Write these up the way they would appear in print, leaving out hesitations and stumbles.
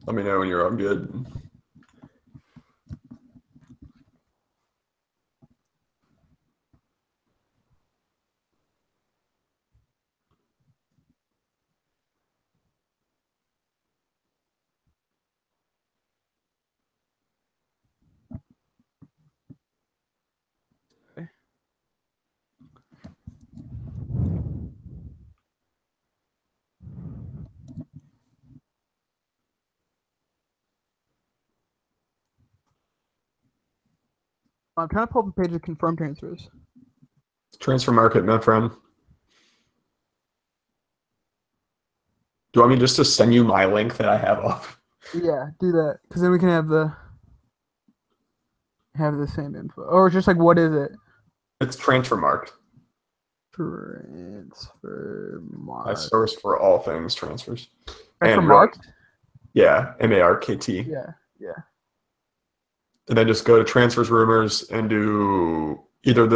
Let me know when you're all good. I'm trying to pull up a page of confirmed transfers. Transfer market, my friend. Do you want me just to send you my link that I have up? Yeah, do that because then we can have the same info, or just like what is it? It's Transfer Market. Transfer My mark. source for all things transfers. Transfer And marked. Yeah, MARKT. Yeah. And then just go to transfers rumors and do either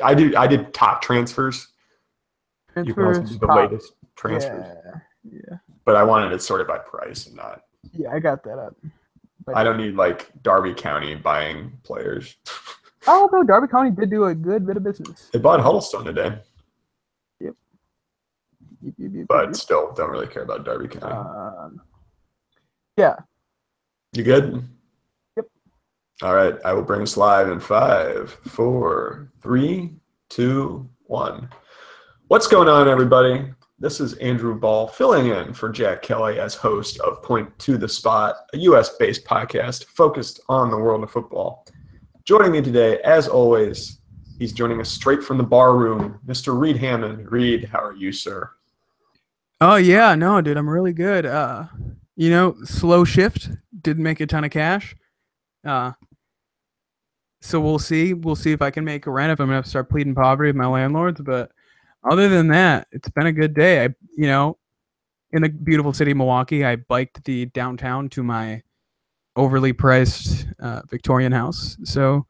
I did top transfers. You can also do the latest transfers. Yeah. But I wanted it sorted by price and not. Yeah, I got that up. I don't need like Derby County buying players. Oh no, Derby County did do a good bit of business. They bought Huddlestone today. Yep. But still, don't really care about Derby County. Yeah. You good? Yep. All right. I will bring us live in 5, 4, 3, 2, 1. What's going on, everybody? This is Andrew Ball filling in for Jack Kelly as host of Point to the Spot, a U.S.-based podcast focused on the world of football. Joining me today, as always, he's joining us straight from the bar room, Mr. Reed Hammond. Reed, how are you, sir? Oh, yeah. No, dude, I'm really good. Slow shift. Didn't make a ton of cash. So we'll see. We'll see if I can make a rent, if I'm going to have to start pleading poverty with my landlords. But other than that, it's been a good day. In the beautiful city of Milwaukee, I biked the downtown to my overly priced Victorian house. So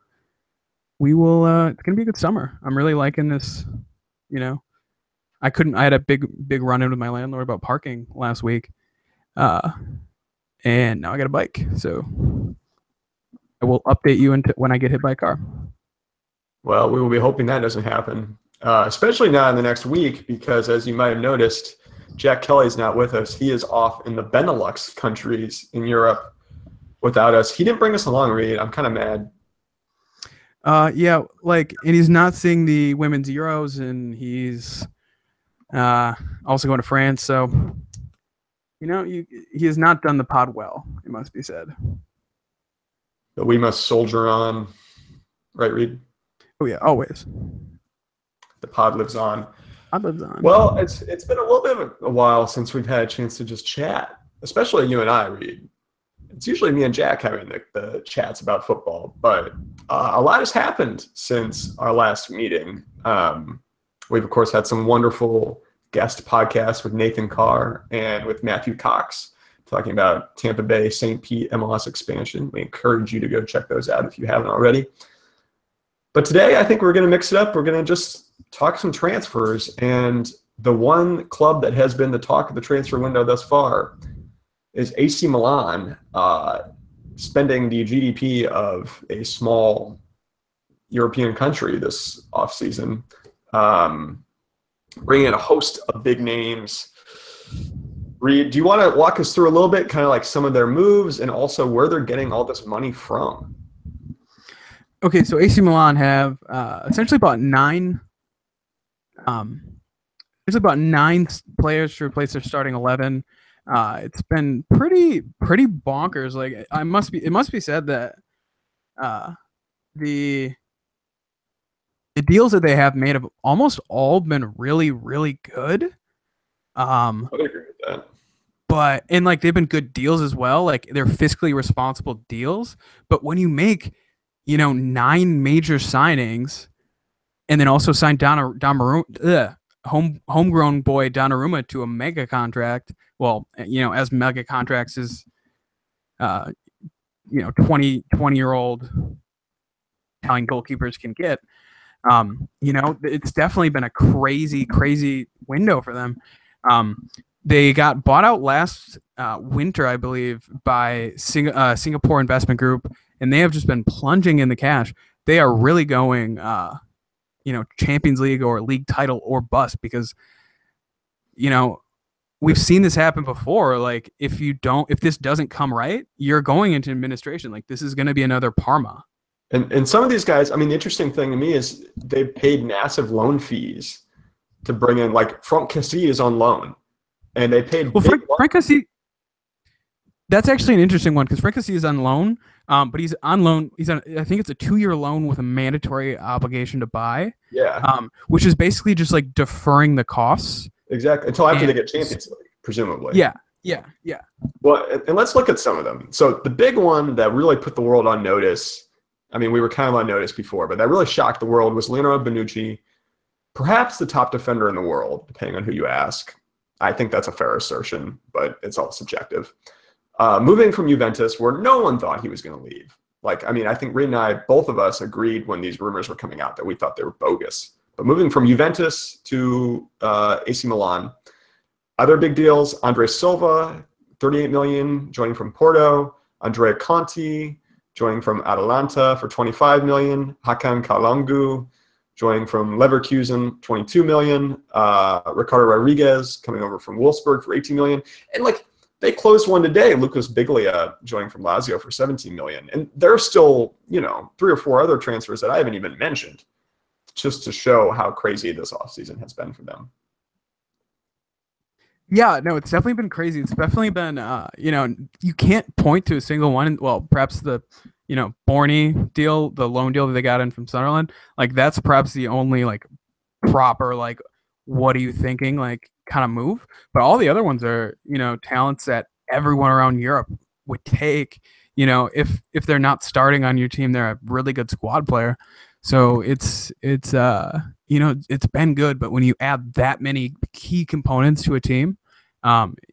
we will, it's going to be a good summer. I'm really liking this, I had a big run-in with my landlord about parking last week. And now I got a bike. So I will update you when I get hit by a car. Well, we will be hoping that doesn't happen, especially not in the next week, because as you might have noticed, Jack Kelly's not with us. He is off in the Benelux countries in Europe without us. He didn't bring us along, Reed. I'm kind of mad. And he's not seeing the women's Euros, and he's also going to France. So, he has not done the pod well, it must be said. But we must soldier on, right, Reed? Oh yeah, always. The pod lives on. Pod lives on. Well, it's been a little bit of a while since we've had a chance to just chat, especially you and I, Reed. It's usually me and Jack having the chats about football, but a lot has happened since our last meeting. We've, of course, had some wonderful guest podcasts with Nathan Carr and with Matthew Cox talking about Tampa Bay St. Pete MLS expansion. We encourage you to go check those out if you haven't already. But today, I think we're going to mix it up. We're going to just talk some transfers. And the one club that has been the talk of the transfer window thus far is AC Milan, spending the GDP of a small European country this offseason, bringing in a host of big names. Reed, do you want to walk us through a little bit, kind of like some of their moves and also where they're getting all this money from? Okay, so AC Milan have essentially bought nine players to replace their starting 11. It's been pretty bonkers. Like it must be said that the deals that they have made have almost all been really, really good. I would agree with that. But they've been good deals as well. Like they're fiscally responsible deals. But when you make 9 major signings, and then also sign homegrown boy Donnarumma to a mega contract. Well, as mega contracts is, 20-year-old Italian goalkeepers can get. It's definitely been a crazy window for them. They got bought out last winter, I believe, by Singapore Investment Group, and they have just been plunging in the cash. They are really going, Champions League or league title or bust, because, we've seen this happen before. Like, if this doesn't come right, you're going into administration. Like, this is going to be another Parma. And some of these guys, I mean, the interesting thing to me is they've paid massive loan fees to bring in, like, Franck Kessie is on loan, and they paid. Well, Franck Kessie, that's actually an interesting one, because Franck Kessie is on loan, but he's on loan. I think it's a 2-year loan with a mandatory obligation to buy. Yeah. Which is basically just like deferring the costs. Exactly, until after they get Champions League, presumably. Yeah. Well, and let's look at some of them. So the big one that really put the world on notice, I mean, we were kind of on notice before, but that really shocked the world, was Leonardo Bonucci, perhaps the top defender in the world, depending on who you ask. I think that's a fair assertion, but it's all subjective. Moving from Juventus, where no one thought he was going to leave. Like, I mean, I think Reed and I, both of us, agreed when these rumors were coming out that we thought they were bogus. But moving from Juventus to AC Milan, other big deals: Andre Silva, 38 million, joining from Porto; Andrea Conti, joining from Atalanta for 25 million; Hakan Çalhanoğlu, joining from Leverkusen, 22 million; Ricardo Rodriguez, coming over from Wolfsburg for 18 million. And, like, they closed one today, Lucas Biglia, joining from Lazio for 17 million. And there are still, 3 or 4 other transfers that I haven't even mentioned, just to show how crazy this offseason has been for them. Yeah, no, it's definitely been crazy. It's definitely been, you can't point to a single one. Well, perhaps the, Borney deal, the loan deal that they got in from Sunderland, like, that's perhaps the only, like, proper, like, what are you thinking, like, kind of move. But all the other ones are, talents that everyone around Europe would take. If they're not starting on your team, they're a really good squad player. So it's been good, but when you add that many key components to a team,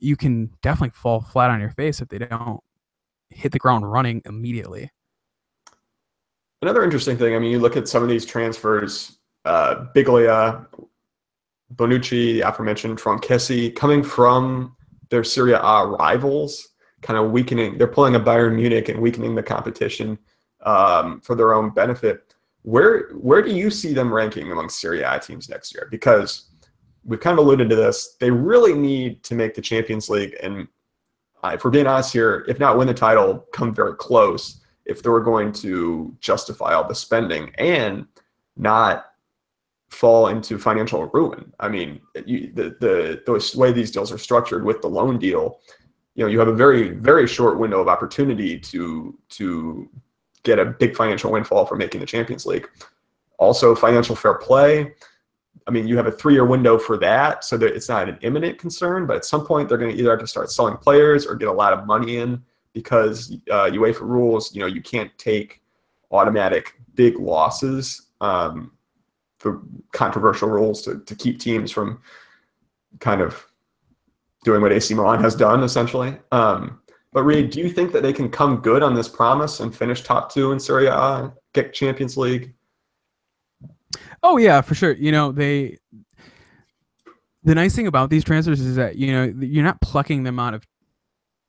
you can definitely fall flat on your face if they don't hit the ground running immediately. Another interesting thing, I mean, you look at some of these transfers, Biglia, Bonucci, the aforementioned Franck Kessie, coming from their Serie A rivals, kind of weakening. They're pulling a Bayern Munich and weakening the competition for their own benefit. Where do you see them ranking among Serie A teams next year? Because we've kind of alluded to this. They really need to make the Champions League, and if we're being honest here, if not win the title, come very close if they were going to justify all the spending and not fall into financial ruin. I mean, the way these deals are structured with the loan deal, you have a very, very short window of opportunity to get a big financial windfall for making the Champions League. Also, financial fair play. I mean, you have a 3-year window for that, so that it's not an imminent concern, but at some point they're going to either have to start selling players or get a lot of money in, because UEFA rules, you can't take automatic big losses for controversial rules to keep teams from kind of doing what AC Milan has done, essentially. But Reed, do you think that they can come good on this promise and finish top 2 in Serie A, get Champions League? Oh yeah, for sure. The nice thing about these transfers is that, you're not plucking them out of,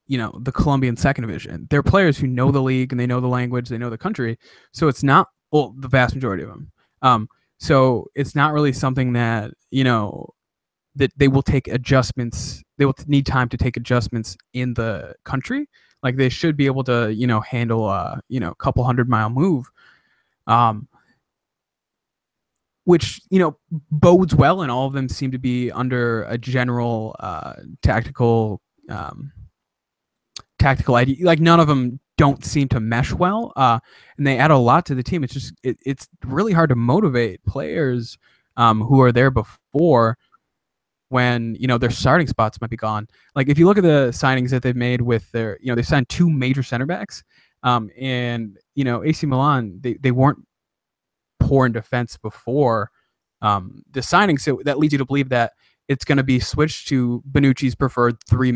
the Colombian second division. They're players who know the league and they know the language, they know the country. So it's not, well, the vast majority of them. So it's not really something that, that they will take adjustments. They will need time to take adjustments in the country. Like, they should be able to, handle a, couple 100-mile move, which, bodes well. And all of them seem to be under a general tactical idea. Like, none of them don't seem to mesh well, and they add a lot to the team. It's just it's really hard to motivate players who are there before, when their starting spots might be gone. Like, if you look at the signings that they've made with their, they signed 2 major center backs, and AC Milan, they weren't poor in defense before the signings. So that leads you to believe that it's going to be switched to Bonucci's preferred 3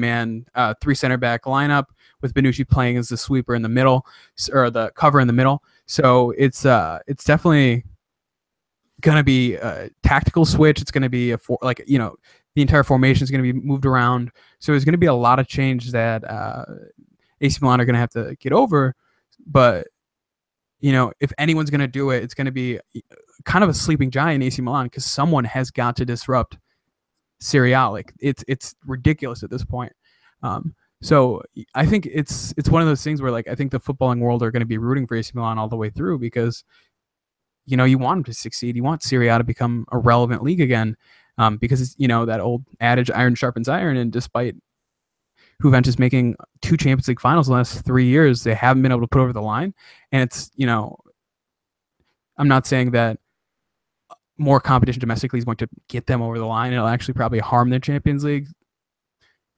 center back lineup, with Bonucci playing as the sweeper in the middle, or the cover in the middle. So it's definitely going to be a tactical switch. It's going to be The entire formation is going to be moved around. So there's going to be a lot of change that AC Milan are going to have to get over. But, if anyone's going to do it, it's going to be kind of a sleeping giant, AC Milan, because someone has got to disrupt Serie A. Like, it's ridiculous at this point. So I think it's one of those things where, like, I think the footballing world are going to be rooting for AC Milan all the way through because, you want them to succeed. You want Serie A to become a relevant league again, because it's, that old adage, iron sharpens iron. And despite Juventus making 2 Champions League finals in the last 3 years, they haven't been able to put over the line. And it's, I'm not saying that more competition domestically is going to get them over the line. It'll actually probably harm their Champions League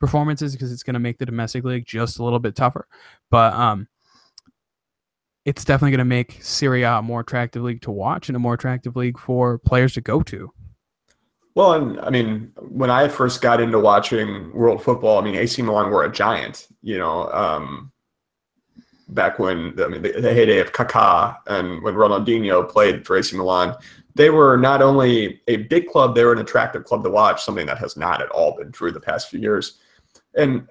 performances because it's going to make the domestic league just a little bit tougher. But it's definitely going to make Serie A a more attractive league to watch and a more attractive league for players to go to. Well, and I mean, when I first got into watching world football, I mean, AC Milan were a giant, back when, the heyday of Kaká and when Ronaldinho played for AC Milan. They were not only a big club, they were an attractive club to watch, something that has not at all been true the past few years. And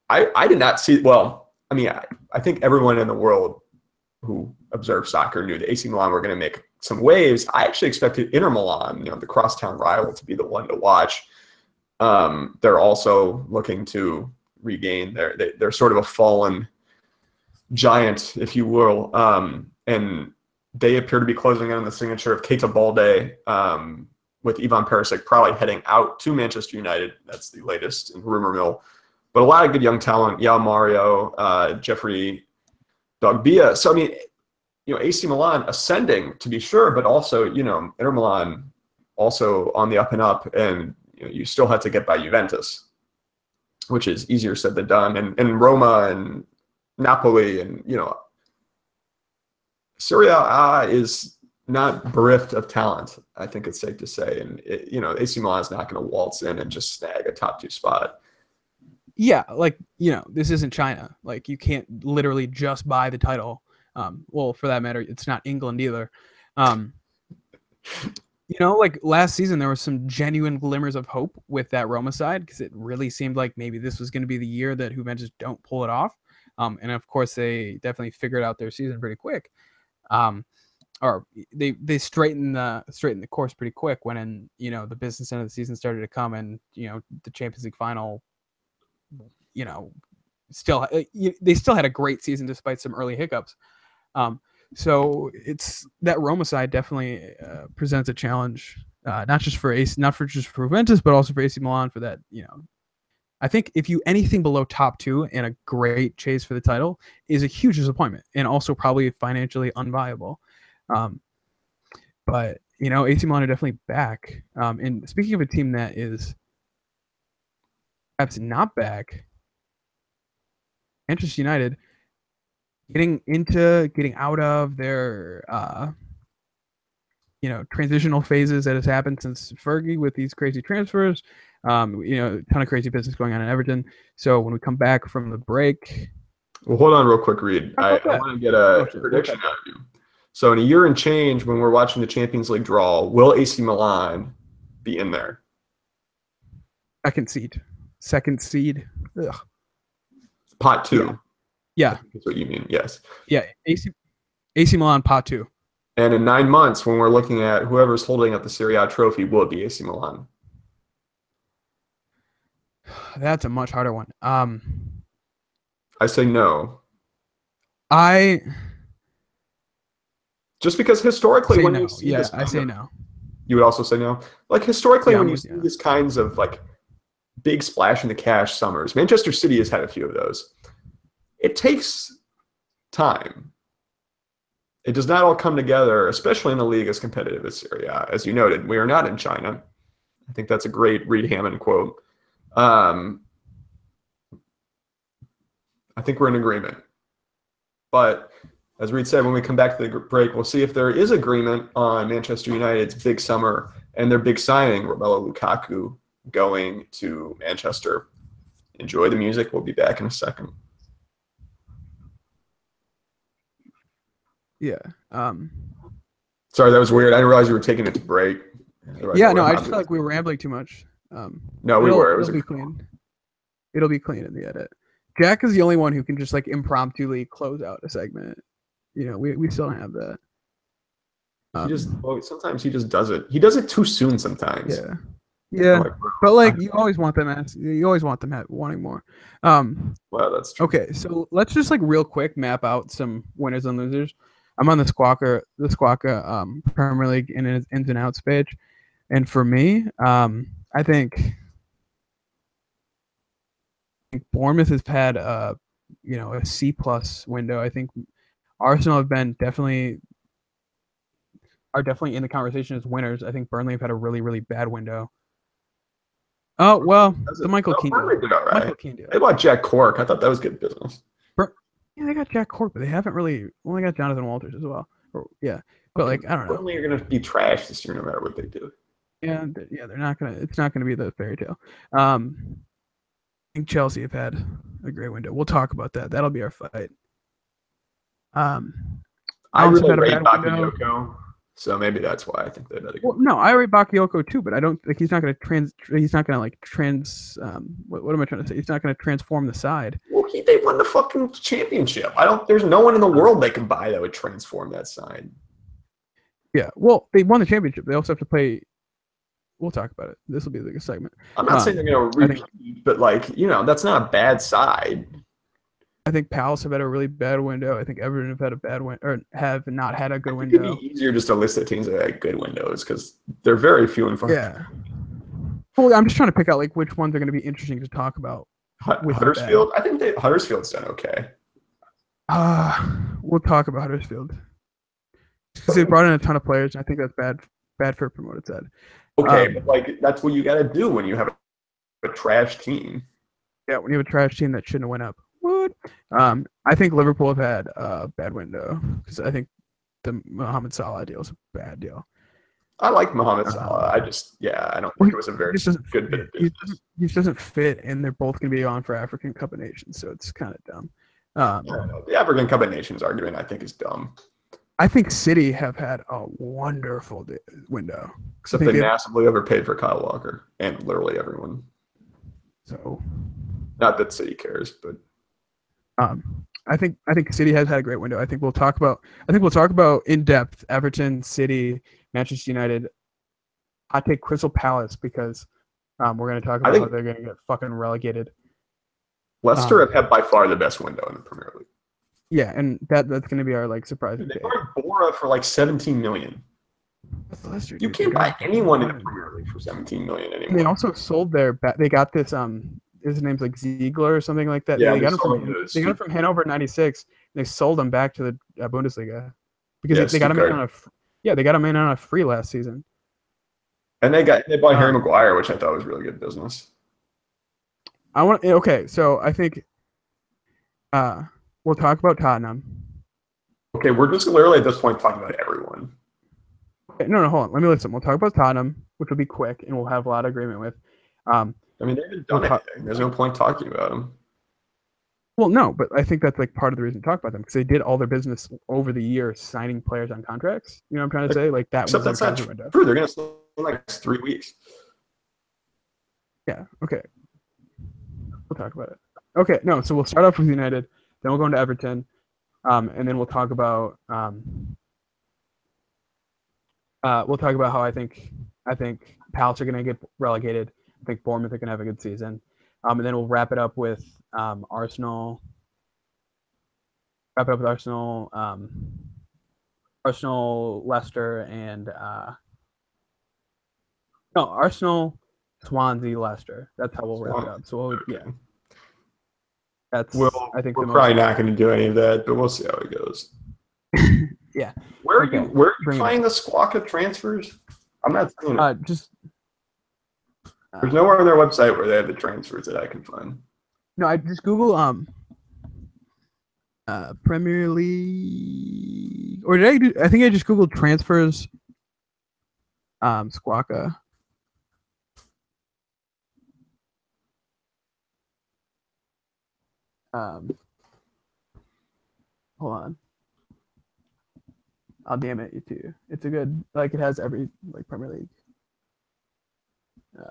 I did not see, I think everyone in the world who observed soccer knew that AC Milan were going to make some waves. I actually expected Inter Milan, the crosstown rival, to be the one to watch. They're also looking to regain they're sort of a fallen giant, if you will. And they appear to be closing in on the signature of Keita Balde, with Ivan Perisic probably heading out to Manchester United. That's the latest in rumor mill. But a lot of good young talent, Yao Mario, Jeffrey Dogbia. So, I mean, AC Milan ascending, to be sure, but also, Inter Milan also on the up and up, and you still had to get by Juventus, which is easier said than done, and Roma and Napoli, and, Serie A is not bereft of talent, I think it's safe to say. And, AC Milan is not going to waltz in and just snag a top 2 spot. Yeah, like, this isn't China. Like, you can't literally just buy the title. Well, for that matter, it's not England either. Like last season, there was some genuine glimmers of hope with that Roma side because it really seemed like maybe this was going to be the year that Juventus don't pull it off. And of course, they definitely figured out their season pretty quick. Or they straightened the course pretty quick when the business end of the season started to come, and the Champions League final. They still had a great season despite some early hiccups. So it's that Roma side definitely presents a challenge, not just for Juventus, but also for AC Milan for that. I think if you anything below top 2 in a great chase for the title is a huge disappointment and also probably financially unviable. But AC Milan are definitely back. And speaking of a team that is perhaps not back, Manchester United getting out of their transitional phases that has happened since Fergie with these crazy transfers. A ton of crazy business going on in Everton. So when we come back from the break, well, hold on real quick, Reed. I want to get a prediction out of you. So in a year and change, when we're watching the Champions League draw, will AC Milan be in there? Second seed. Ugh. Pot 2. Yeah. That's what you mean. Yes. Yeah. AC Milan pot 2. And in 9 months, when we're looking at whoever's holding up the Serie A trophy, will it be AC Milan? That's a much harder one. I say no. Just because historically, when you see this, I say no. You would also say no. Like historically, when you see these kinds of like big splash in the cash summers, Manchester City has had a few of those. It takes time. It does not all come together, especially in a league as competitive as Serie A. As you noted, we are not in China. I think that's a great Reed Hammond quote. I think we're in agreement. But as Reed said, when we come back to the break, we'll see if there is agreement on Manchester United's big summer and their big signing, Romelu Lukaku, going to Manchester. Enjoy the music. We'll be back in a second. Yeah. Sorry, that was weird. I didn't realize you were taking it to break. Yeah, no, I just felt like we were rambling too much. No, we were. It was It'll be clean. It'll be clean in the edit. Jack is the only one who can just like impromptu close out a segment. We still don't have that. Sometimes he just does it. He does it too soon sometimes. Yeah. Yeah. But like you always want them wanting more. Well, that's true. Okay, so let's just like real quick map out some winners and losers. I'm on the Squawka Premier League ins and outs page. And for me, I think Bournemouth has had a C+ window. I think Arsenal are definitely in the conversation as winners. I think Burnley have had a really, really bad window. Oh well, Michael Keane. Michael Keane. They bought Jack Cork. I thought that was good business. Yeah, they got Jack Cork, but they haven't really. Only got Jonathan Walters as well. But like I don't know. Burnley are going to be trash this year, no matter what they do. Yeah, they're not gonna. It's not gonna be the fairy tale. I think Chelsea have had a great window. We'll talk about that. That'll be our fight. I really rate Bakayoko, so maybe that's why I think they've had a good. Well, no, I rate Bakayoko too, but I don't like he's not gonna what am I trying to say? He's not gonna transform the side. Well, they won the fucking championship. There's no one in the world they can buy that would transform that side. Yeah, well, they won the championship. They also have to play. We'll talk about it. This will be a segment. I'm not saying they're going to repeat, but that's not a bad side. I think Palace have had a really bad window. I think Everton have had a bad window, or have not had a good window. It'd be easier just to list the teams that had good windows because they're very few and far. Yeah. Well, I'm just trying to pick out which ones are going to be interesting to talk about. Huddersfield. I think Huddersfield's done okay. We'll talk about Huddersfield because they brought in a ton of players, and I think that's bad for a promoted side. Okay, but that's what you got to do when you have a trash team. Yeah, when you have a trash team that shouldn't have went up. What? I think Liverpool have had a bad window because I think the Mohamed Salah deal is a bad deal. I like Mohamed Salah. I don't think it was a very good bit of business. He just doesn't fit, and they're both going to be on for African Cup of Nations, so it's kind of dumb. The African Cup of Nations argument, I think, is dumb. I think City have had a wonderful window. Except they massively overpaid for Kyle Walker and literally everyone. So, not that City cares, but I think City has had a great window. I think we'll talk about in depth Everton, City, Manchester United. I take Crystal Palace because we're going to talk about how they're going to get fucking relegated. Leicester have had by far the best window in the Premier League. Yeah, and that's going to be our surprise. They bought Bora for 17 million. Leicester, you can't buy anyone in the Premier League for 17 million anymore. And they also sold they got this his name's Ziegler or something like that. Yeah, they got him from Hannover 96. And they sold him back to the Bundesliga because they got him in on a free last season. And they bought Harry Maguire, which I thought was really good business. So I think we'll talk about Tottenham. Okay, we're just literally at this point talking about everyone. Okay, no, hold on. Let me listen. We'll talk about Tottenham, which will be quick, and we'll have a lot of agreement with. They haven't done anything. There's no point talking about them. Well, no, but I think that's part of the reason to talk about them because they did all their business over the year signing players on contracts. You know what I'm trying to say? That was that's not true. They're going to sell in 3 weeks. Yeah. Okay. We'll talk about it. Okay. No. So we'll start off with United. Then we'll go into Everton, and then we'll talk about how I think Palace are going to get relegated. I think Bournemouth are going to have a good season, and then we'll wrap it up with Arsenal. Arsenal, Leicester, and Arsenal, Swansea, Leicester. That's how we'll wrap it up. So I think we're probably not going to do any of that, but we'll see how it goes. Yeah. Where are you finding the Squawka transfers? I'm not seeing it. There's nowhere on their website where they have the transfers that I can find. No, I just Google Premier League, or I think I just Googled transfers. Squawka. Hold on. Oh damn it, you two. It's a good it has every Premier League.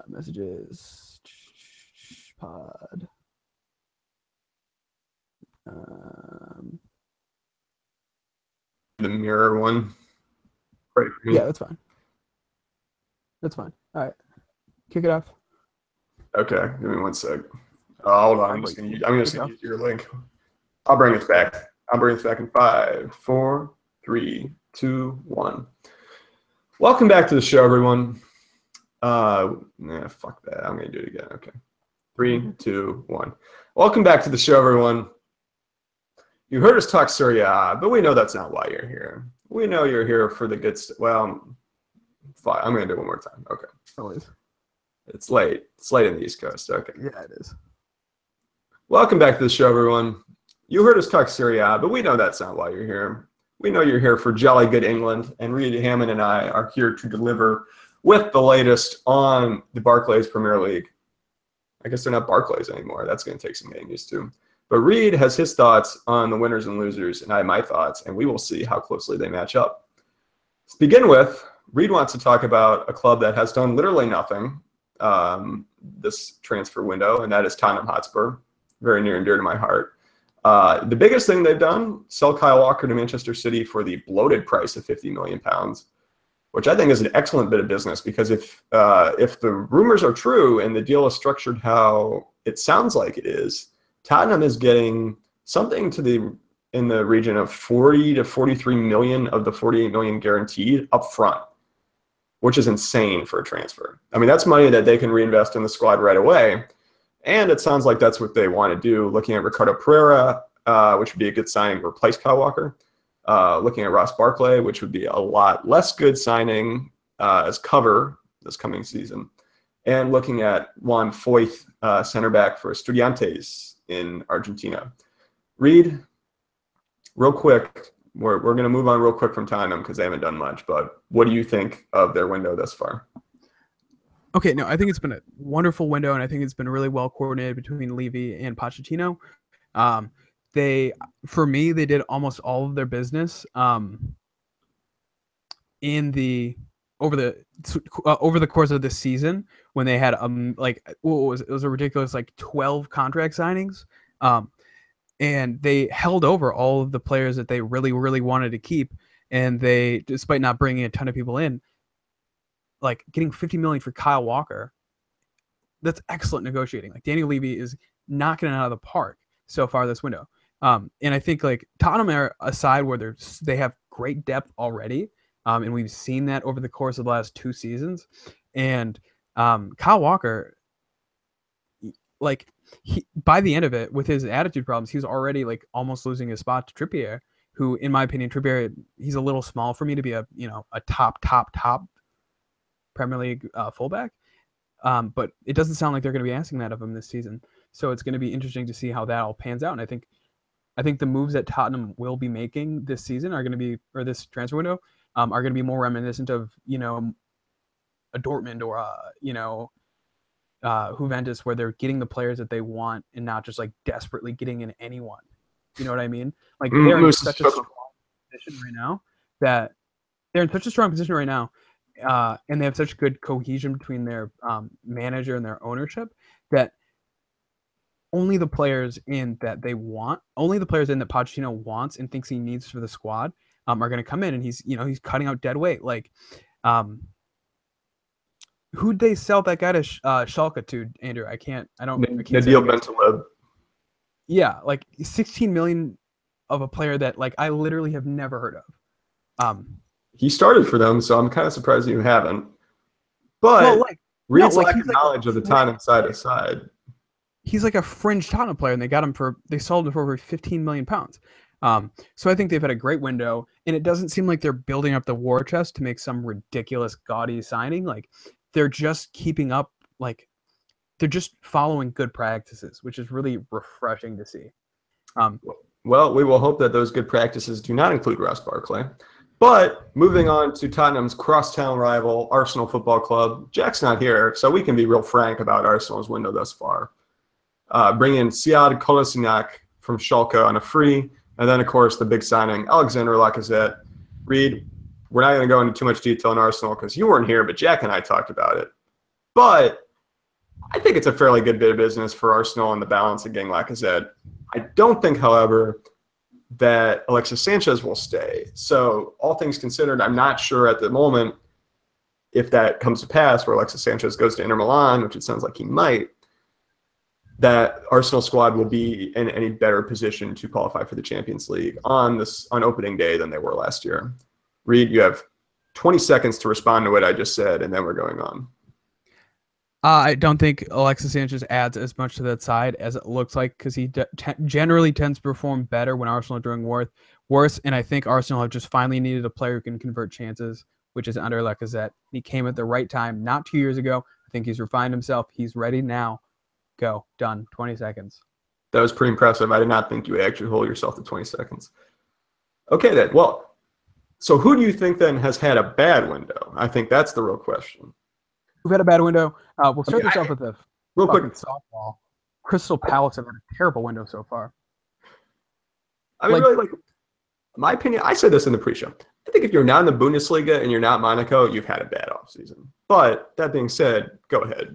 Messages. Pod. The mirror one. Right for me. Yeah, that's fine. That's fine. All right. Kick it off. Okay, give me 1 sec. Hold on. I'm just gonna use your link. I'll bring us back. In 5, 4, 3, 2, 1. Welcome back to the show, everyone. Fuck that. I'm gonna do it again. Okay. 3, 2, 1. Welcome back to the show, everyone. You heard us talk Serie A, but we know that's not why you're here. We know you're here for the good stuff. Well, fine. I'm gonna do it one more time. Okay. Always. It's late. It's late in the East Coast. Okay. Yeah, it is. Welcome back to the show, everyone. You heard us talk Serie A, but we know that's not why you're here. We know you're here for jolly good England, and Reed Hammond and I are here to deliver with the latest on the Barclays Premier League. I guess they're not Barclays anymore. That's going to take some getting used to. But Reed has his thoughts on the winners and losers, and I have my thoughts, and we will see how closely they match up. To begin with, Reed wants to talk about a club that has done literally nothing this transfer window, and that is Tottenham Hotspur, very near and dear to my heart. The biggest thing they've done, sell Kyle Walker to Manchester City for the bloated price of £50 million, which I think is an excellent bit of business, because if the rumors are true and the deal is structured how it sounds like it is, Tottenham is getting something in the region of 40 to 43 million of the 48 million guaranteed up front, which is insane for a transfer. I mean, that's money that they can reinvest in the squad right away. And it sounds like that's what they want to do. Looking at Ricardo Pereira, which would be a good signing to replace Kyle Walker. Looking at Ross Barkley, which would be a lot less good signing as cover this coming season. And looking at Juan Foyth, center back for Estudiantes in Argentina. Reed, real quick, we're going to move on real quick from Tottenham because they haven't done much, but what do you think of their window thus far? Okay, no, I think it's been a wonderful window, and I think it's been really well coordinated between Levy and Pochettino. For me, they did almost all of their business over the course of this season, when they had it was a ridiculous 12 contract signings, and they held over all of the players that they really, really wanted to keep, and they, despite not bringing a ton of people in, getting $50 million for Kyle Walker, that's excellent negotiating. Daniel Levy is knocking it out of the park so far this window. And I think Tottenham are a side where they have great depth already. And we've seen that over the course of the last 2 seasons. And Kyle Walker, by the end of it, with his attitude problems, he was already almost losing his spot to Trippier, who, in my opinion, Trippier, he's a little small for me to be a top Premier League fullback. But it doesn't sound like they're going to be asking that of him this season. So it's going to be interesting to see how that all pans out. And I think the moves that Tottenham will be making this season or this transfer window, are going to be more reminiscent of, a Dortmund or Juventus, where they're getting the players that they want and not just desperately getting in anyone. You know what I mean? They're in such a strong position right now and they have such good cohesion between their manager and their ownership, that only the players in that Pochettino wants and thinks he needs for the squad are going to come in, and he's cutting out dead weight. Who'd they sell that guy to Schalke to, Andrew? I can't Nabil Bentaleb. Yeah, 16 million of a player that I literally have never heard of. He started for them, so I'm kind of surprised you haven't. But Reed's lack of knowledge of the Tottenham side. He's a fringe Tottenham player, and they sold him for over 15 million pounds. So I think they've had a great window, and it doesn't seem like they're building up the war chest to make some ridiculous gaudy signing. They're just keeping up, they're just following good practices, which is really refreshing to see. Well, we will hope that those good practices do not include Ross Barkley. But moving on to Tottenham's crosstown rival, Arsenal Football Club. Jack's not here, so we can be real frank about Arsenal's window thus far. Bring in Sead Kolasinac from Schalke on a free, and then, of course, the big signing, Alexander Lacazette. Reed, we're not going to go into too much detail on Arsenal because you weren't here, but Jack and I talked about it. but I think it's a fairly good bit of business for Arsenal on the balance of getting Lacazette. I don't think, however, that Alexis Sanchez will stay. So all things considered, I'm not sure at the moment if that comes to pass where Alexis Sanchez goes to Inter Milan, which it sounds like he might, that Arsenal squad will be in any better position to qualify for the Champions League on opening day than they were last year. Reed, you have 20 seconds to respond to what I just said, and then we're going on. I don't think Alexis Sanchez adds as much to that side as it looks like, because he generally tends to perform better when Arsenal are doing worse. And I think Arsenal have just finally needed a player who can convert chances, which is under Lacazette. He came at the right time, not 2 years ago. I think he's refined himself. He's ready now. Go. Done. 20 seconds. That was pretty impressive. I did not think you would actually hold yourself to 20 seconds. Okay, then. Well, so who do you think then has had a bad window? I think that's the real question. Who've had a bad window? We'll start this off with a real quick softball. Crystal Palace have had a terrible window so far. I mean, really, my opinion, I said this in the pre-show. I think if you're not in the Bundesliga and you're not Monaco, you've had a bad offseason. But that being said, go ahead.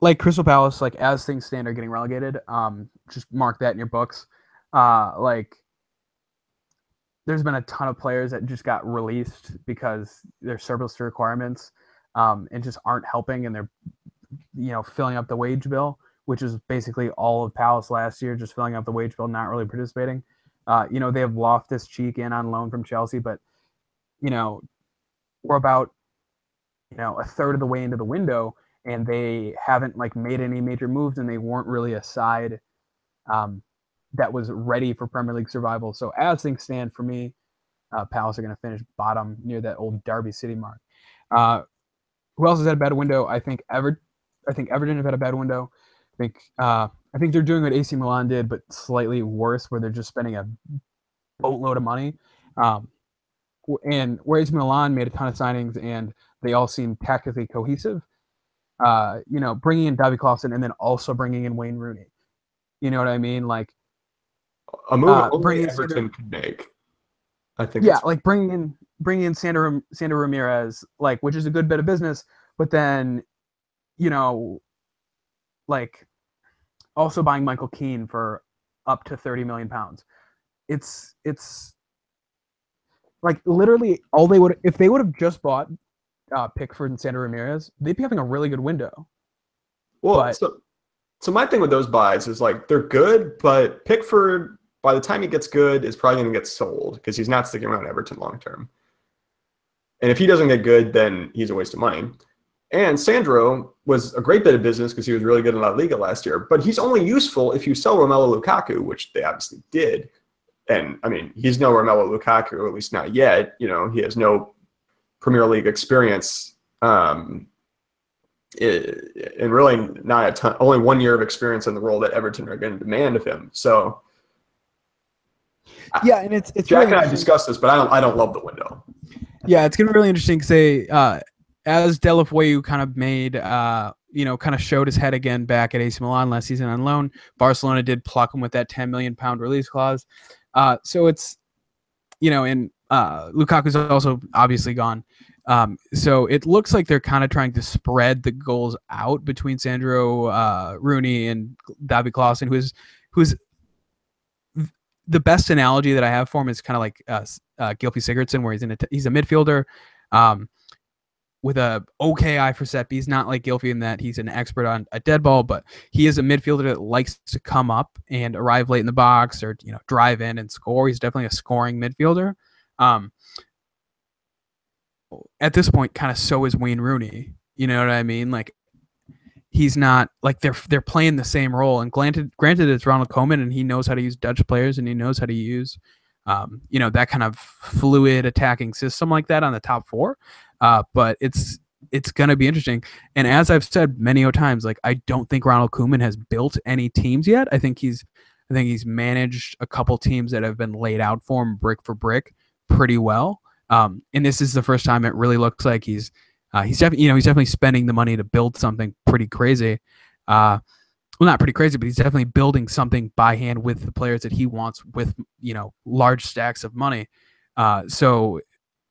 Like Crystal Palace, like as things stand, are getting relegated. Just mark that in your books. There's been a ton of players that just got released because they're surplus to requirements. And just aren't helping, and they're, filling up the wage bill, which is basically all of Palace last year, just filling up the wage bill, not really participating. They have Loftus-Cheek in on loan from Chelsea, but, we're about, a third of the way into the window, and they haven't made any major moves, and they weren't really a side that was ready for Premier League survival. So as things stand for me, Palace are going to finish bottom near that old Derby City mark. Who else has had a bad window? I think Everton have had a bad window. I think they're doing what AC Milan did, but slightly worse, where they're just spending a boatload of money. And where AC Milan made a ton of signings and they all seem tactically cohesive. Bringing in Davy Klaassen and then also bringing in Wayne Rooney. You know what I mean? Like a move only Everton could make. I think. Yeah, bringing in Sandro Ramirez, which is a good bit of business, but then, also buying Michael Keane for up to £30 million. It's literally all they would, if they would have just bought Pickford and Sandro Ramirez, they'd be having a really good window. Well, so my thing with those buys is they're good, but Pickford, by the time he gets good, is probably going to get sold because he's not sticking around Everton long term. And if he doesn't get good, then he's a waste of money. And Sandro was a great bit of business because he was really good in La Liga last year. But he's only useful if you sell Romelu Lukaku, which they obviously did. And, I mean, he's no Romelu Lukaku, at least not yet. He has no Premier League experience. And really not a ton, only 1 year of experience in the role that Everton are going to demand of him. So, yeah, and it's Jack really and I discussed this, but I don't love the window. Yeah, it's gonna be really interesting to say as Deulofeu kind of made kind of showed his head again back at AC Milan last season on loan. Barcelona did pluck him with that £10 million release clause. So it's and Lukaku's also obviously gone. So it looks like they're kind of trying to spread the goals out between Sandro Rooney and Davy Klaassen, who's the best analogy that I have for him is kind of like Gylfi Sigurdsson, where he's a midfielder with a okay eye for set piece. Not like Gylfi in that he's an expert on a dead ball, but he is a midfielder that likes to come up and arrive late in the box or drive in and score. He's definitely a scoring midfielder. At this point, kind of so is Wayne Rooney. You know what I mean? He's not they're playing the same role. And granted, it's Ronald Koeman, and he knows how to use Dutch players, and he knows how to use, that kind of fluid attacking system like that on the top four. But it's going to be interesting. And as I've said many times, I don't think Ronald Koeman has built any teams yet. I think he's managed a couple teams that have been laid out for him brick for brick pretty well. And this is the first time it really looks like he's definitely spending the money to build something pretty crazy. Well, not pretty crazy, but he's definitely building something by hand with the players that he wants with, large stacks of money. So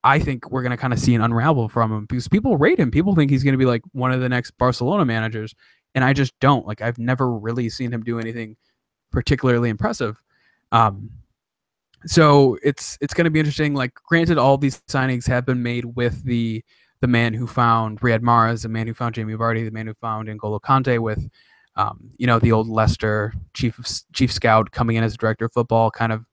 I think we're going to kind of see an unravel from him because people rate him. People think he's going to be like one of the next Barcelona managers. And I just don't. Like, I've never really seen him do anything particularly impressive. So it's going to be interesting. Like, granted, all these signings have been made with the man who found Riyad Mahrez, the man who found Jamie Vardy, the man who found N'Golo Kante, with the old Leicester chief scout coming in as director of football kind of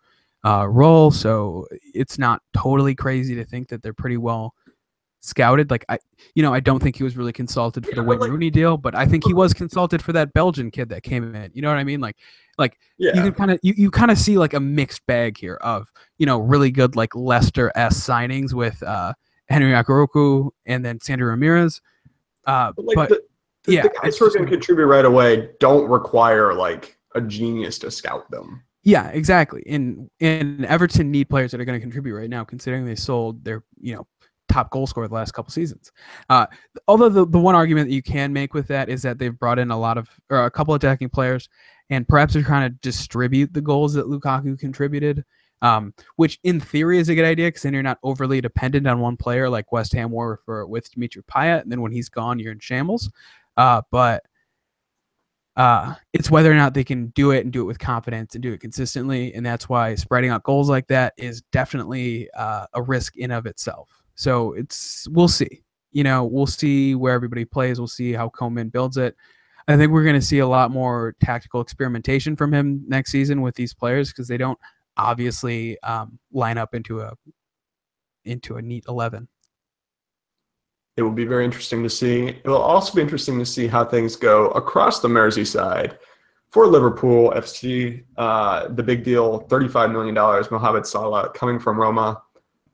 role. So it's not totally crazy to think that they're pretty well scouted. Like, I don't think he was really consulted for the Wayne Rooney deal, but I think he was consulted for that Belgian kid that came in. You know what I mean? Like you can kind of you kind of see like a mixed bag here of really good like Leicester-esque signings with Henry Akoroku and then Sandro Ramirez. The guys who are going to contribute right away don't require like a genius to scout them. Yeah, exactly. And Everton need players that are going to contribute right now, considering they sold their top goal scorer the last couple seasons. Although the one argument that you can make with that is that they've brought in a couple attacking players, and perhaps they're trying to distribute the goals that Lukaku contributed, which in theory is a good idea because then you're not overly dependent on one player like West Ham were with Dimitri Payet, and then when he's gone, you're in shambles. But it's whether or not they can do it and do it with confidence and do it consistently, and that's why spreading out goals like that is definitely a risk in of itself. So we'll see. We'll see where everybody plays. We'll see how Koeman builds it. I think we're going to see a lot more tactical experimentation from him next season with these players because they don't obviously line up into a neat 11. It will be very interesting to see. It will also be interesting to see how things go across the Merseyside for Liverpool FC. The big deal, $35 million, Mohamed Salah coming from Roma.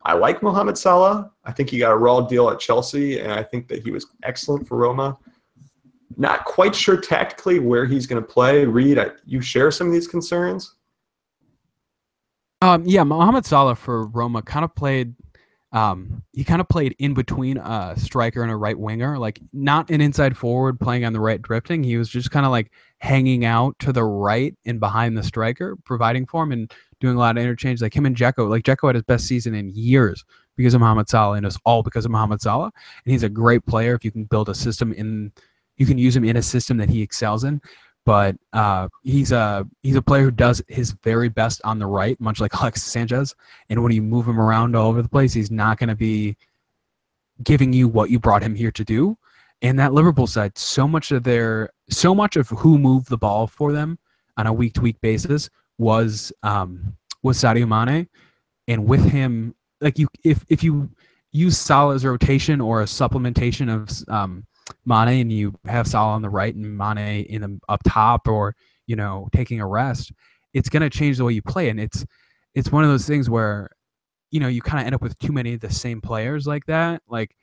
I like Mohamed Salah. I think he got a raw deal at Chelsea, and I think that he was excellent for Roma. Not quite sure tactically where he's going to play. Reed, you share some of these concerns? Yeah, Mohamed Salah for Roma kind of played in between a striker and a right winger, like not an inside forward playing on the right drifting. He was just kind of like hanging out to the right and behind the striker, providing for him and doing a lot of interchange. Like him and Dzeko. Like Dzeko had his best season in years because of Mohamed Salah, and it's all because of Mohamed Salah. And he's a great player if you can build a system you can use him in a system that he excels in. But he's a player who does his very best on the right, much like Alexis Sanchez. And when you move him around all over the place, he's not going to be giving you what you brought him here to do. And that Liverpool side, so much of who moved the ball for them on a week-to-week basis was Sadio Mane. And with him, like if you use Salah's rotation or a supplementation of Mane and you have Salah on the right and Mane up top or taking a rest, it's going to change the way you play. And it's one of those things where you kind of end up with too many of the same players like that. Like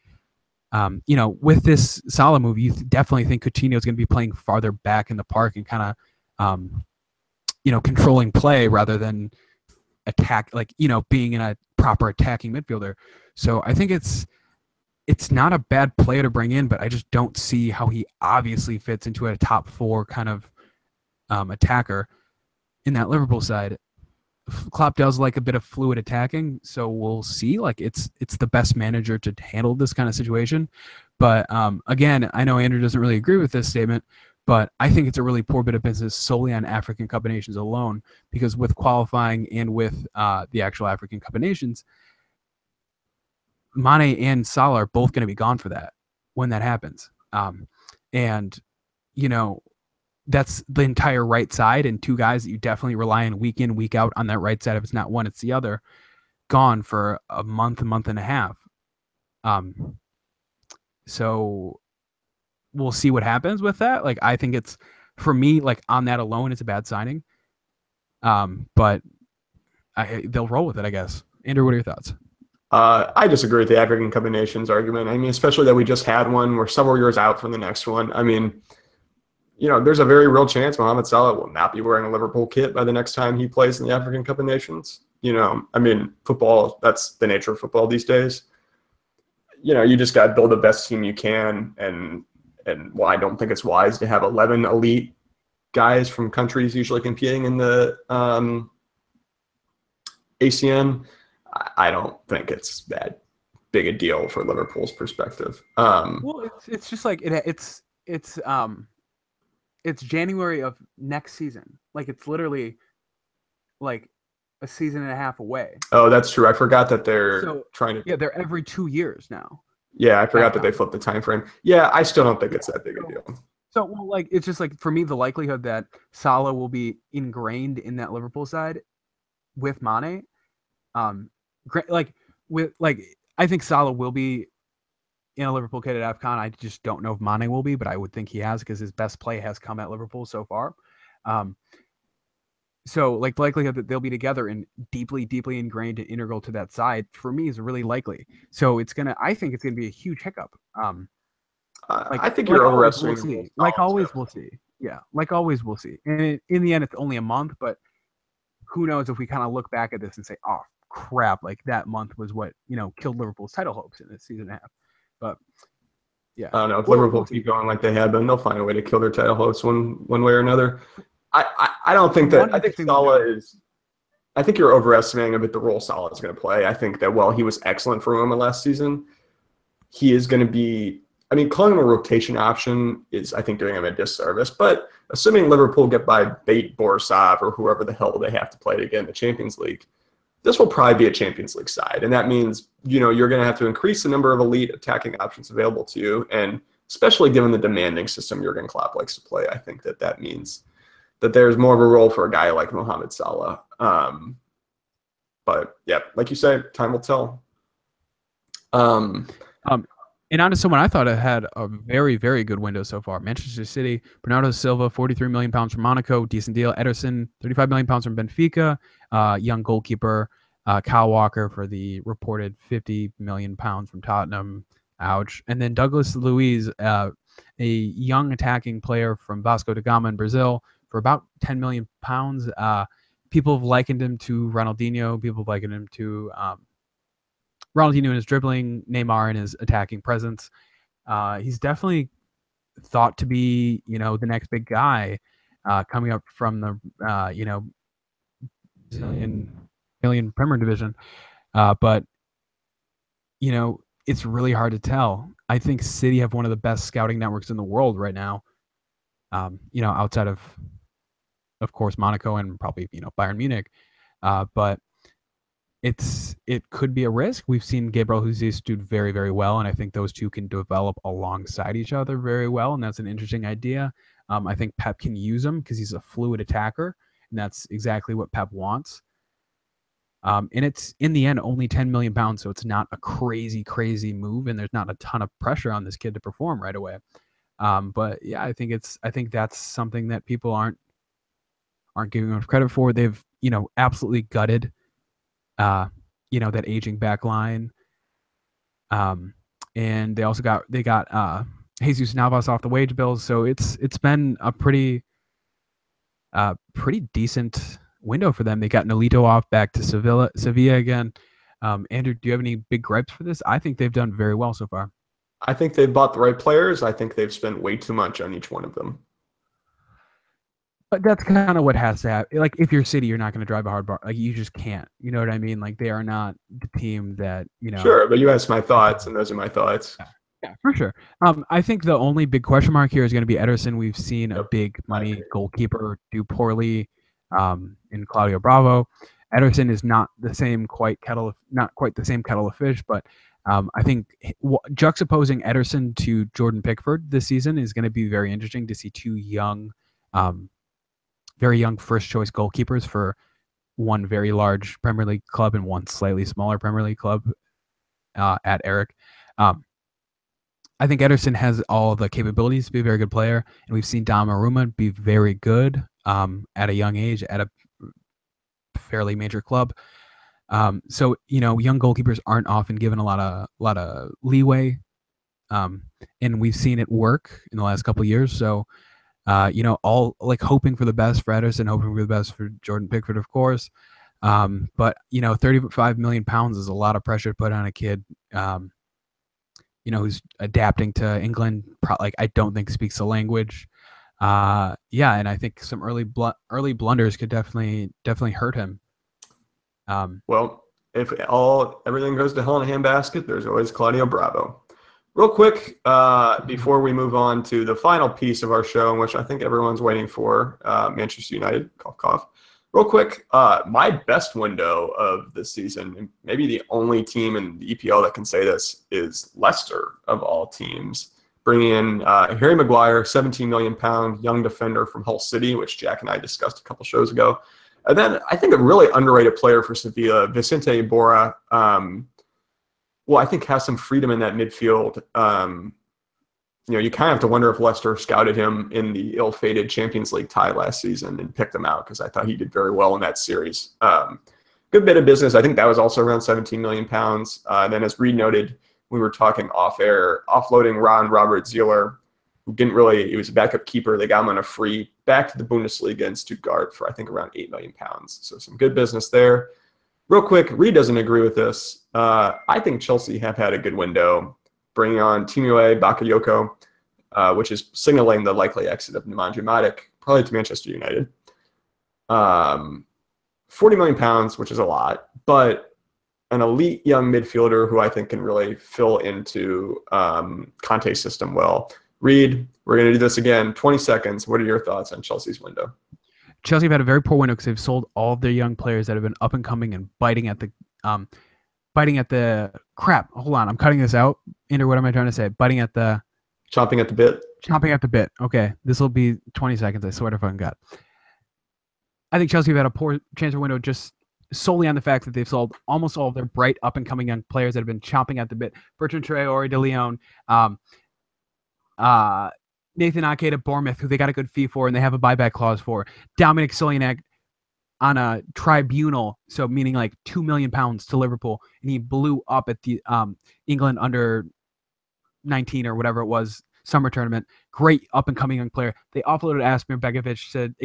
with this Salah move, you definitely think Coutinho is going to be playing farther back in the park and kind of controlling play rather than attack, like being in a proper attacking midfielder. So I think it's not a bad player to bring in, but I just don't see how he obviously fits into a top four kind of attacker in that Liverpool side. Klopp does like a bit of fluid attacking, so we'll see. Like it's the best manager to handle this kind of situation. But again, I know Andrew doesn't really agree with this statement, but I think it's a really poor bit of business solely on African Cup of Nations alone, because with qualifying and with the actual African Cup of Nations, Mane and Salah are both going to be gone for that when that happens. And that's the entire right side, and two guys that you definitely rely on week in, week out on that right side. If it's not one, it's the other, gone for a month and a half. So we'll see what happens with that. Like, I think it's, for me, like on that alone, it's a bad signing. But they'll roll with it, I guess. Andrew, what are your thoughts? I disagree with the African Cup of Nations argument. I mean, especially that we just had one. We're several years out from the next one. I mean, there's a very real chance Mohamed Salah will not be wearing a Liverpool kit by the next time he plays in the African Cup of Nations. I mean, football, that's the nature of football these days. You just got to build the best team you can. And I don't think it's wise to have 11 elite guys from countries usually competing in the ACN. I don't think it's that big a deal for Liverpool's perspective. Well, it's just like it's January of next season. Like it's literally like a season and a half away. Oh, that's true. I forgot that they're trying to. Yeah, they're every 2 years now. Yeah, I forgot that they flipped the time frame. Yeah, I still don't think it's that big a deal. So, well, like, it's just like, for me, the likelihood that Salah will be ingrained in that Liverpool side with Mane, I think Salah will be in a Liverpool kit at AFCON. I just don't know if Mane will be, but I would think he has, because his best play has come at Liverpool so far. So, like, the likelihood that they'll be together and deeply, deeply ingrained and integral to that side, for me, is really likely. So I think it's gonna be a huge hiccup. I think you're overestimating. Like always, we'll see. Yeah, like always, we'll see. And in the end, it's only a month, but who knows if we kind of look back at this and say, "Oh crap!" Like that month was what killed Liverpool's title hopes in this season and a half. But yeah, I don't know if Liverpool keep going like they have been, they'll find a way to kill their title hopes one way or another. I don't think that. I think Salah is. I think you're overestimating a bit the role Salah is going to play. I think that while he was excellent for Roma last season, he is going to be. I mean, calling him a rotation option is, I think, doing him a disservice. But assuming Liverpool get by Bate, Borisov, or whoever the hell they have to play to get in the Champions League, this will probably be a Champions League side. And that means, you're going to have to increase the number of elite attacking options available to you. And especially given the demanding system Jurgen Klopp likes to play, I think that means that there's more of a role for a guy like Mohamed Salah. But, yeah, like you say, time will tell. And on to someone I thought had a very, very good window so far. Manchester City, Bernardo Silva, £43 million from Monaco, decent deal. Ederson, £35 million from Benfica. Young goalkeeper, Kyle Walker for the reported £50 million from Tottenham. Ouch. And then Douglas Luiz, a young attacking player from Vasco da Gama in Brazil, for about £10 million. People have likened him to Ronaldinho. People have likened him to Ronaldinho in his dribbling, Neymar in his attacking presence. He's definitely thought to be, the next big guy coming up from the, Brazilian Premier Division. But, it's really hard to tell. I think City have one of the best scouting networks in the world right now. Outside of course, Monaco and probably, Bayern Munich. But it could be a risk. We've seen Gabriel Jesus do very, very well, and I think those two can develop alongside each other very well, and that's an interesting idea. I think Pep can use him because he's a fluid attacker, and that's exactly what Pep wants. And it's, in the end, only £10 million, so it's not a crazy, crazy move, and there's not a ton of pressure on this kid to perform right away. But yeah, I think that's something that people aren't giving enough credit for. They've absolutely gutted that aging back line. And they also got Jesus Navas off the wage bills. So it's been a pretty decent window for them. They got Nolito off back to Sevilla again. Andrew, do you have any big gripes for this? I think they've done very well so far. I think they've bought the right players. I think they've spent way too much on each one of them. But that's kind of what has to happen. Like, if you're City, you're not going to drive a hard bar. Like, you just can't. You know what I mean? Like, they are not the team that, Sure, but you asked my thoughts, and those are my thoughts. Yeah, for sure. I think the only big question mark here is going to be Ederson. We've seen a big money goalkeeper do poorly in Claudio Bravo. Ederson is not quite the same kettle of fish, but I think juxtaposing Ederson to Jordan Pickford this season is going to be very interesting to see two very young first-choice goalkeepers for one very large Premier League club and one slightly smaller Premier League club at Eric. I think Ederson has all the capabilities to be a very good player, and we've seen Donnarumma be very good at a young age at a fairly major club. So young goalkeepers aren't often given a lot of leeway, and we've seen it work in the last couple of years. So. All like hoping for the best for Ederson, hoping for the best for Jordan Pickford, of course. But £35 million is a lot of pressure to put on a kid, who's adapting to England. I don't think speaks the language. And I think some early blunders could definitely hurt him. Well, if everything goes to hell in a handbasket, there's always Claudio Bravo. Real quick, before we move on to the final piece of our show, in which I think everyone's waiting for, Manchester United, cough, cough. Real quick, my best window of this season, and maybe the only team in the EPL that can say this, is Leicester, of all teams. Bringing in Harry Maguire, £17 million young defender from Hull City, which Jack and I discussed a couple shows ago. And then I think a really underrated player for Sevilla, Vicente Iborra, I think has some freedom in that midfield. You kind of have to wonder if Leicester scouted him in the ill-fated Champions League tie last season and picked him out, because I thought he did very well in that series. Good bit of business. I think that was also around £17 million. And then as Reed noted, we were talking off-air, offloading Robert Zieler, who he was a backup keeper. They got him on a free back to the Bundesliga in Stuttgart for, I think, around £8 million. So some good business there. Real quick, Reed doesn't agree with this. I think Chelsea have had a good window, bringing on Timothy Bakayoko, which is signaling the likely exit of Nemanja Matic, probably to Manchester United. £40 million, which is a lot, but an elite young midfielder who I think can really fill into Conte's system well. Reed, we're going to do this again. 20 seconds. What are your thoughts on Chelsea's window? Chelsea have had a very poor window because they've sold all of their young players that have been up and coming and biting at the crap. Hold on, I'm cutting this out. Andrew, what am I trying to say? Chomping at the bit. Chomping at the bit. Okay, this will be 20 seconds. I swear to fucking God. I think Chelsea have had a poor transfer window just solely on the fact that they've sold almost all of their bright up and coming young players that have been chomping at the bit. Bertrand Traore, De Leon, Nathan Ake to Bournemouth, who they got a good fee for and they have a buyback clause for. Dominic Solignac on a tribunal, so meaning like £2 million to Liverpool, and he blew up at the England under 19 or whatever it was summer tournament. Great up and coming young player. They offloaded Asmir Begovic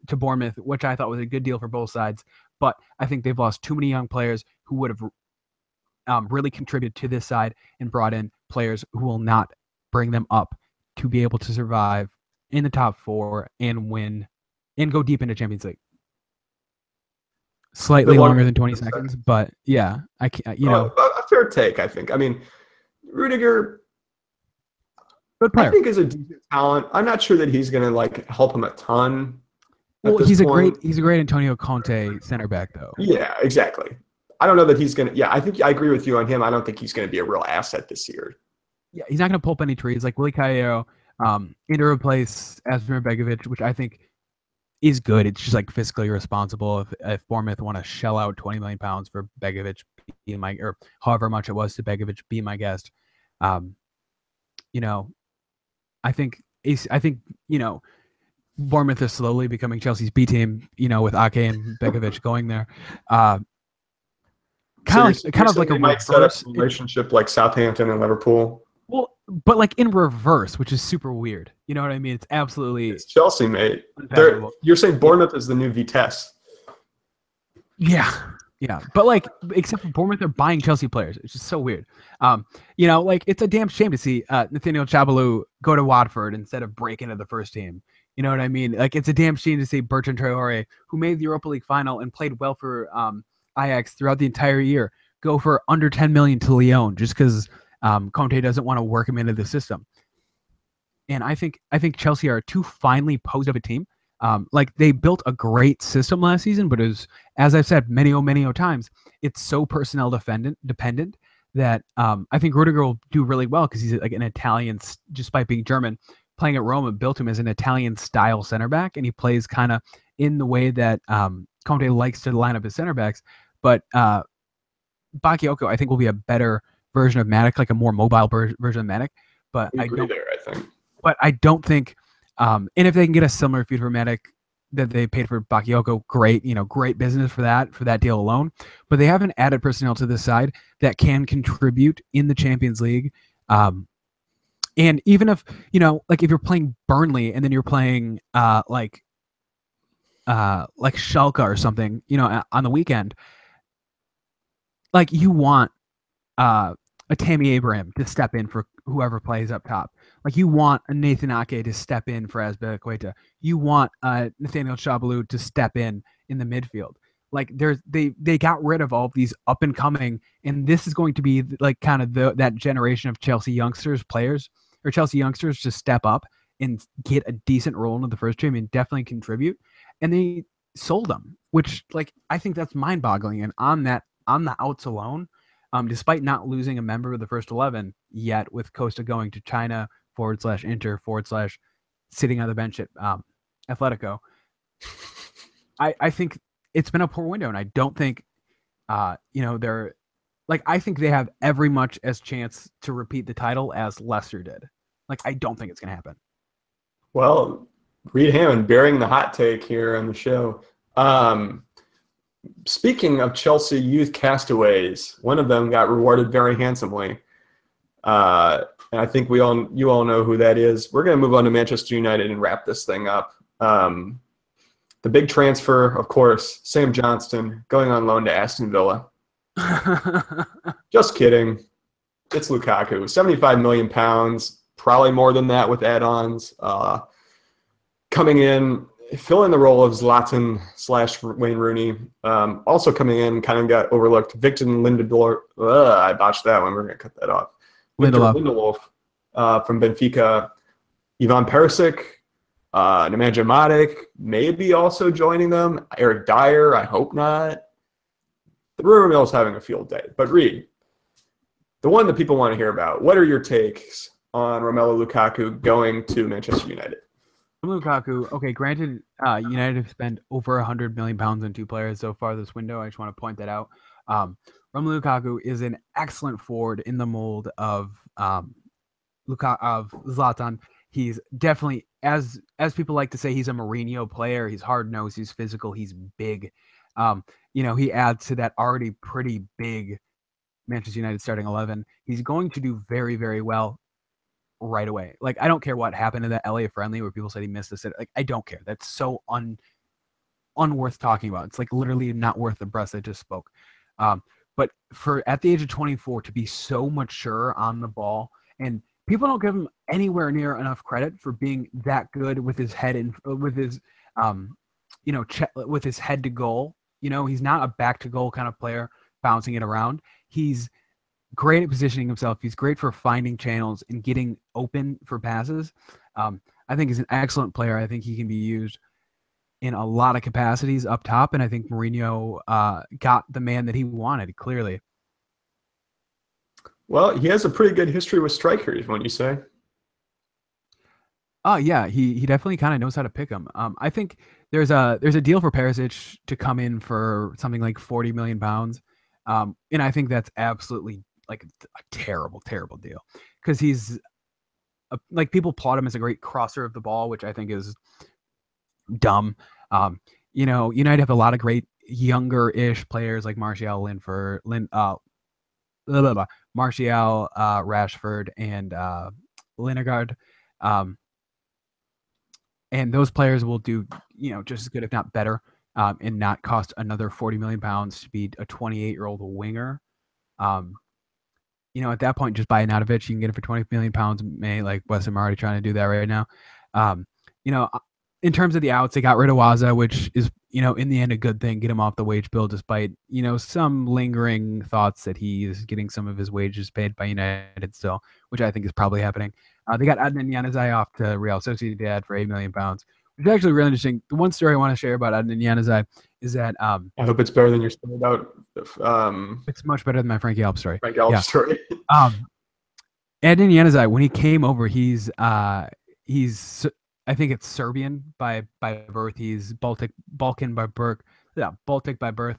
to Bournemouth, which I thought was a good deal for both sides. But I think they've lost too many young players who would have really contributed to this side and brought in players who will not bring them up to be able to survive in the top four and win and go deep into Champions League. Slightly longer than 20 seconds, but yeah, I can't, a fair take, I think. I mean, Rudiger, good player. I think is a decent talent. I'm not sure that he's going to help him a ton. Well, he's a great Antonio Conte center back, though. Yeah, exactly. I don't know that he's going to. Yeah, I think I agree with you on him. I don't think he's going to be a real asset this year. Yeah, he's not going to pull up any trees like Willie Caballero in to replace Asmir Begovic, which I think is good. It's just fiscally responsible if Bournemouth want to shell out £20 million for Begovic being or however much it was to Begovic be my guest. I think Bournemouth is slowly becoming Chelsea's B team, with Ake and Begovic going there. Kind of like a might set up a relationship like Southampton and Liverpool. Well, but in reverse, which is super weird. You know what I mean? It's absolutely. It's Chelsea, mate. You're saying Bournemouth is the new Vitesse. Yeah. But except for Bournemouth, they're buying Chelsea players. It's just so weird. It's a damn shame to see Nathaniel Chabalou go to Watford instead of break into the first team. You know what I mean? It's a damn shame to see Bertrand Traore, who made the Europa League final and played well for Ajax throughout the entire year, go for under 10 million to Lyon just because Conte doesn't want to work him into the system. And I think Chelsea are too finely posed of a team. They built a great system last season, but it was, as I've said many times, it's so personnel dependent that I think Rudiger will do really well because he's an Italian, despite being German, playing at Roma, built him as an Italian style center back, and he plays kind of in the way that Conte likes to line up his center backs. But Bakayoko, I think, will be a better version of Matic, a more mobile version of Matic. But I don't think. And if they can get a similar fee for Matic that they paid for Bakayoko, great. Great business for that deal alone. But they haven't added personnel to this side that can contribute in the Champions League. And even if if you're playing Burnley and then you're playing like Schalke or something, on the weekend, you want a Tammy Abraham to step in for whoever plays up top. You want a Nathan Ake to step in for Azpilicueta. You want Nathaniel Chabalou to step in the midfield. Like they got rid of all of these up and coming, and this is going to be like kind of that generation of Chelsea youngsters to step up and get a decent role in the first team and definitely contribute. And they sold them, which like I think that's mind boggling. And on the outs alone, despite not losing a member of the first 11 yet, with Costa going to China /Inter / sitting on the bench at Atletico, I think it's been a poor window, and I don't think, they're like, I think they have every much as chance to repeat the title as Leicester did. Like, I don't think it's going to happen. Well, Reed Hammond bearing the hot take here on the show. Speaking of Chelsea youth castaways, one of them got rewarded very handsomely. And I think you all know who that is. We're going to move on to Manchester United and wrap this thing up. The big transfer, of course, Sam Johnston going on loan to Aston Villa. Just kidding. It's Lukaku. 75 million pounds, probably more than that with add-ons. Coming in, filling the role of Zlatan / Wayne Rooney. Also coming in, kind of got overlooked. Victor Lindelof. I botched that one. We're going to cut that off. Lindelof from Benfica. Ivan Perisic. Nemanja Matic maybe also joining them. Eric Dyer, I hope not. The rumor mill's having a field day. But Reed, the one that people want to hear about, what are your takes on Romelu Lukaku going to Manchester United? Lukaku, okay, granted, United have spent over £100 million on 2 players so far this window. I just want to point that out. Romelu Lukaku is an excellent forward in the mold of Zlatan. He's definitely, as people like to say, he's a Mourinho player. He's hard-nosed, he's physical, he's big. He adds to that already pretty big Manchester United starting 11. He's going to do very, very well right away. Like, I don't care what happened in that LA friendly where people said he missed the sit. Like, I don't care. That's so unworth talking about. It's like literally not worth the breath I just spoke. But at the age of 24 to be so mature on the ball, and people don't give him anywhere near enough credit for being that good with his head and with his with his head to goal. He's not a back to goal kind of player bouncing it around. He's great at positioning himself. He's great for finding channels and getting open for passes. I think he's an excellent player. I think he can be used in a lot of capacities up top, and I think Mourinho got the man that he wanted, clearly. Well, he has a pretty good history with strikers, wouldn't you say? Oh yeah, he definitely kind of knows how to pick them. I think there's a deal for Perisic to come in for something like £40 million, and I think that's absolutely like a terrible, terrible deal because he's like, people plot him as a great crosser of the ball, which I think is dumb. United have a lot of great younger-ish players like Martial, Martial, Rashford, and Linegaard. And those players will do, just as good, if not better, and not cost another £40 million to be a 28-year-old winger. At that point, just buy Arnautovic. You can get it for £20 million. Like West Ham are already trying to do that right now. In terms of the outs, they got rid of Waza, which is, in the end, a good thing. Get him off the wage bill, despite, some lingering thoughts that he is getting some of his wages paid by United still, which I think is probably happening. They got Adnan Januzaj off to Real Sociedad for £8 million, which is actually really interesting. The one story I want to share about Adnan Januzaj is that I hope it's better than your story about. It's much better than my Frankie Alp story. Frankie Alp story. Adnan Januzaj, when he came over, he's I think it's Serbian by birth. He's Balkan by birth. Yeah, Baltic by birth.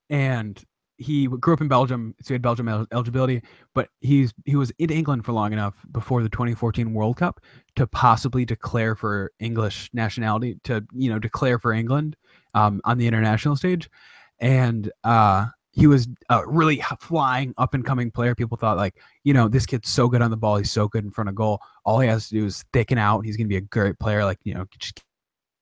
And he grew up in Belgium, so he had Belgium eligibility. But he was in England for long enough before the 2014 World Cup to possibly declare for English nationality, to declare for England on the international stage, and he was a really flying up and coming player. People thought this kid's so good on the ball. He's so good in front of goal. All he has to do is thicken out. He's going to be a great player. Just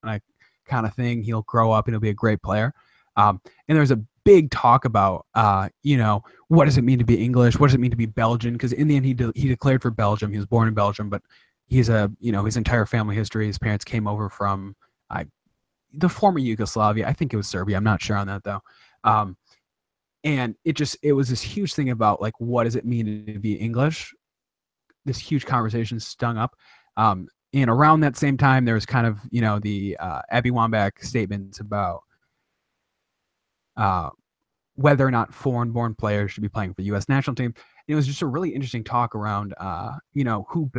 kind of thing. He'll grow up and he'll be a great player. And there's a big talk about, what does it mean to be English? What does it mean to be Belgian? Because in the end, he declared for Belgium. He was born in Belgium, but he's his entire family history. His parents came over from the former Yugoslavia. I think it was Serbia. I'm not sure on that though. And it was this huge thing about like, what does it mean to be English? This huge conversation stung up. And around that same time, there was kind of, the Abby Wambach statements about whether or not foreign-born players should be playing for the U.S. national team. And it was just a really interesting talk around, who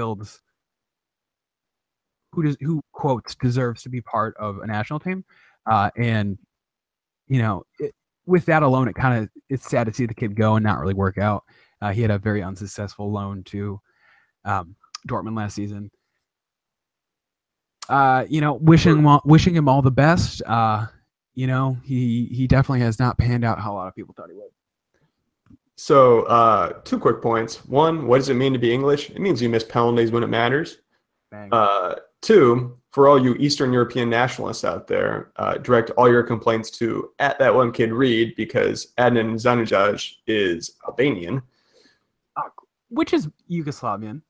quotes deserves to be part of a national team. With that alone, it's sad to see the kid go and not really work out. He had a very unsuccessful loan to Dortmund last season. Wishing him all the best. He definitely has not panned out how a lot of people thought he would. So, 2 quick points. 1, what does it mean to be English? It means you miss penalties when it matters. Bang. 2, for all you Eastern European nationalists out there, direct all your complaints to @thatonekidreed because Adnan Zanujaj is Albanian. Which is Yugoslavian.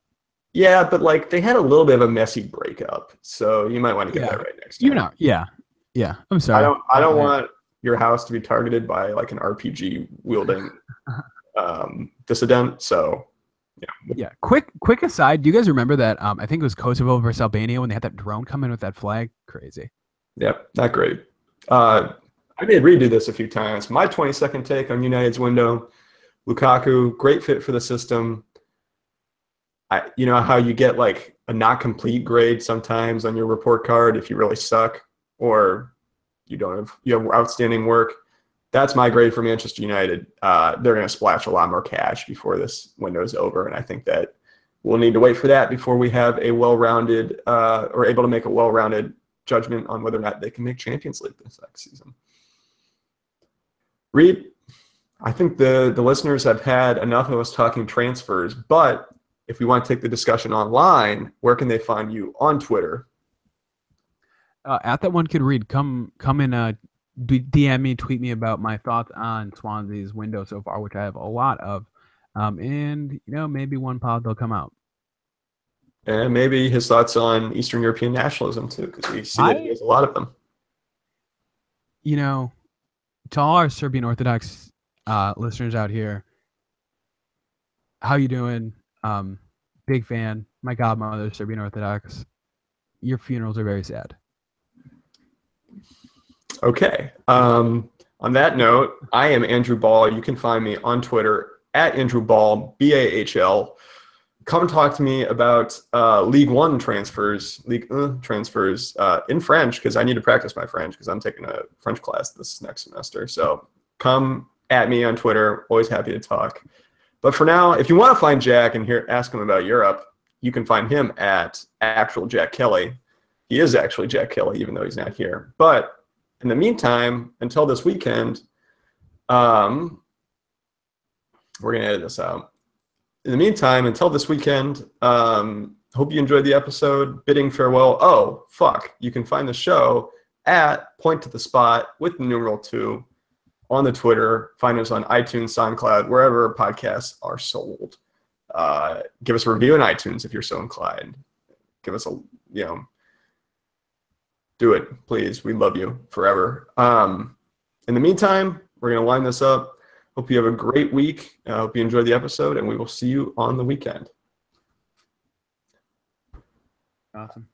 Yeah, but like they had a little bit of a messy breakup, so you might want to get that right next time. Yeah. I'm sorry. I don't want your house to be targeted by like an RPG wielding dissident. So yeah. Quick aside. Do you guys remember that? I think it was Kosovo versus Albania when they had that drone come in with that flag. Crazy. Yep, not great. I did redo this a few times. My 20-second take on United's window: Lukaku, great fit for the system. You know how you get like a not complete grade sometimes on your report card if you really suck or you have outstanding work. That's my grade for Manchester United. They're going to splash a lot more cash before this window is over, and I think that we'll need to wait for that before we have a well-rounded or able to make a well-rounded judgment on whether or not they can make Champions League this next season. Reed, I think the listeners have had enough of us talking transfers, but if we want to take the discussion online, where can they find you on Twitter? @thatonekidreed. Come and DM me, tweet me about my thoughts on Swansea's window so far, which I have a lot of. And maybe one pod they'll come out. And maybe his thoughts on Eastern European nationalism too, because we see that he has a lot of them. To all our Serbian Orthodox listeners out here, how you doing? Big fan. My godmother, Serbian Orthodox. Your funerals are very sad. Okay. On that note, I am Andrew Ball. You can find me on Twitter @AndrewBall, BAHL. Come talk to me about League One transfers, in French, because I need to practice my French because I'm taking a French class this next semester. So come at me on Twitter. Always happy to talk. But for now, if you want to find Jack and ask him about Europe, you can find him at actual Jack Kelly. He is actually Jack Kelly, even though he's not here. But in the meantime, until this weekend, we're going to edit this out. In the meantime, until this weekend, hope you enjoyed the episode. Bidding farewell. Oh, fuck. You can find the show at Point to the Spot with the numeral 2 on the Twitter. Find us on iTunes, SoundCloud, wherever podcasts are sold. Give us a review in iTunes if you're so inclined. Give us do it, please. We love you forever. In the meantime, we're going to line this up. Hope you have a great week. I hope you enjoyed the episode, and we will see you on the weekend. Awesome.